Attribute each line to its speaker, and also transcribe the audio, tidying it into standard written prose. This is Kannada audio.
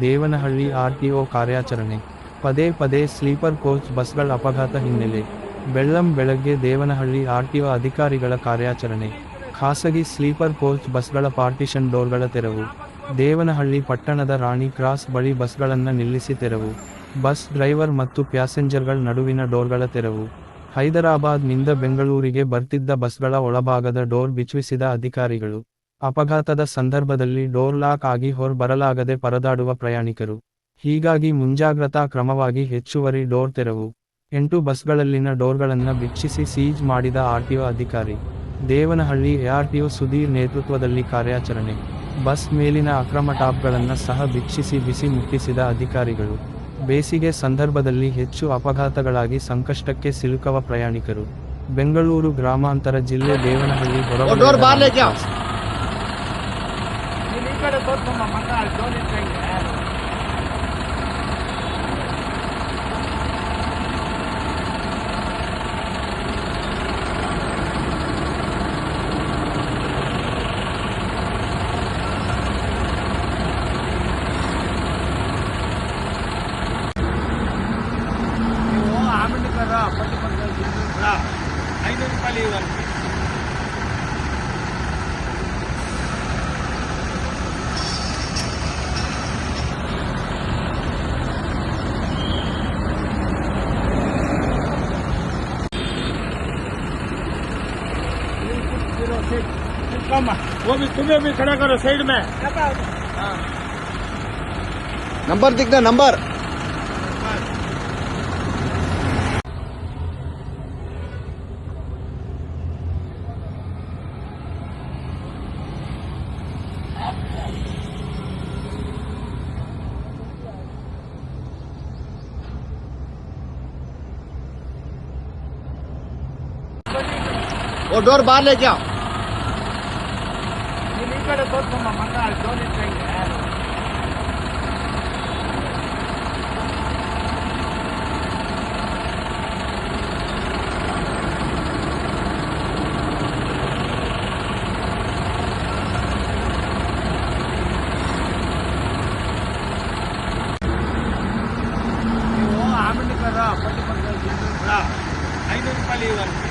Speaker 1: ದೇವನಹಳ್ಳಿ ಆರ್ಟಿಒ ಕಾರ್ಯಾಚರಣೆ. ಪದೇ ಪದೇ ಸ್ಲೀಪರ್ ಕೋಚ್ ಬಸ್ಗಳ ಅಪಘಾತ ಹಿನ್ನೆಲೆ ಬೆಳ್ಳಂಬೆಳಗ್ಗೆ ದೇವನಹಳ್ಳಿ ಆರ್ಟಿಒ ಅಧಿಕಾರಿಗಳ ಕಾರ್ಯಾಚರಣೆ. ಖಾಸಗಿ ಸ್ಲೀಪರ್ ಕೋಚ್ ಬಸ್ಗಳ ಪಾರ್ಟಿಷನ್ ಡೋರ್ಗಳ ತೆರವು. ದೇವನಹಳ್ಳಿ ಪಟ್ಟಣದ ರಾಣಿ ಕ್ರಾಸ್ ಬಳಿ ಬಸ್ಗಳನ್ನು ನಿಲ್ಲಿಸಿ ತೆರವು. ಬಸ್ ಡ್ರೈವರ್ ಮತ್ತು ಪ್ಯಾಸೆಂಜರ್ಗಳ ನಡುವಿನ ಡೋರ್ಗಳ ತೆರವು. ಹೈದರಾಬಾದ್ನಿಂದ ಬೆಂಗಳೂರಿಗೆ ಬರ್ತಿದ್ದ ಬಸ್ಗಳ ಒಳಭಾಗದ ಡೋರ್ ಬಿಚ್ಚಿಸಿದ ಅಧಿಕಾರಿಗಳು. ಅಪಘಾತದ ಸಂದರ್ಭದಲ್ಲಿ ಡೋರ್ ಲಾಕ್ ಆಗಿ ಹೊರಬರಲಾಗದೆ ಪರದಾಡುವ ಪ್ರಯಾಣಿಕರು. ಹೀಗಾಗಿ ಮುಂಜಾಗ್ರತಾ ಕ್ರಮವಾಗಿ ಹೆಚ್ಚುವರಿ ಡೋರ್ ತೆರವು. 8 ಬಸ್ಗಳಲ್ಲಿನ ಡೋರ್ಗಳನ್ನು ಬಿಚ್ಚಿಸಿ ಸೀಜ್ ಮಾಡಿದ ಆರ್ಟಿಒ ಅಧಿಕಾರಿ. ದೇವನಹಳ್ಳಿ ಎಆರ್ಟಿಒ ಸುಧೀರ್ ನೇತೃತ್ವದಲ್ಲಿ ಕಾರ್ಯಾಚರಣೆ. ಬಸ್ ಮೇಲಿನ ಅಕ್ರಮ ಟಾಪ್ಗಳನ್ನು ಸಹ ಬಿಚ್ಚಿಸಿ ಬಿಸಿ ಮುಟ್ಟಿಸಿದ ಅಧಿಕಾರಿಗಳು. ಬೇಸಿಗೆ ಸಂದರ್ಭದಲ್ಲಿ ಹೆಚ್ಚು ಅಪಘಾತಗಳಾಗಿ ಸಂಕಷ್ಟಕ್ಕೆ ಸಿಲುಕುವ ಪ್ರಯಾಣಿಕರು. ಬೆಂಗಳೂರು ಗ್ರಾಮಾಂತರ ಜಿಲ್ಲೆ ದೇವನಹಳ್ಳಿ ಹೊರವಲಯದ
Speaker 2: वो भी तुम्हें भी खड़ा करो साइड में।
Speaker 3: नंबर दिखना नंबर। वो डोर बाहर लेके आओ।
Speaker 2: ₹500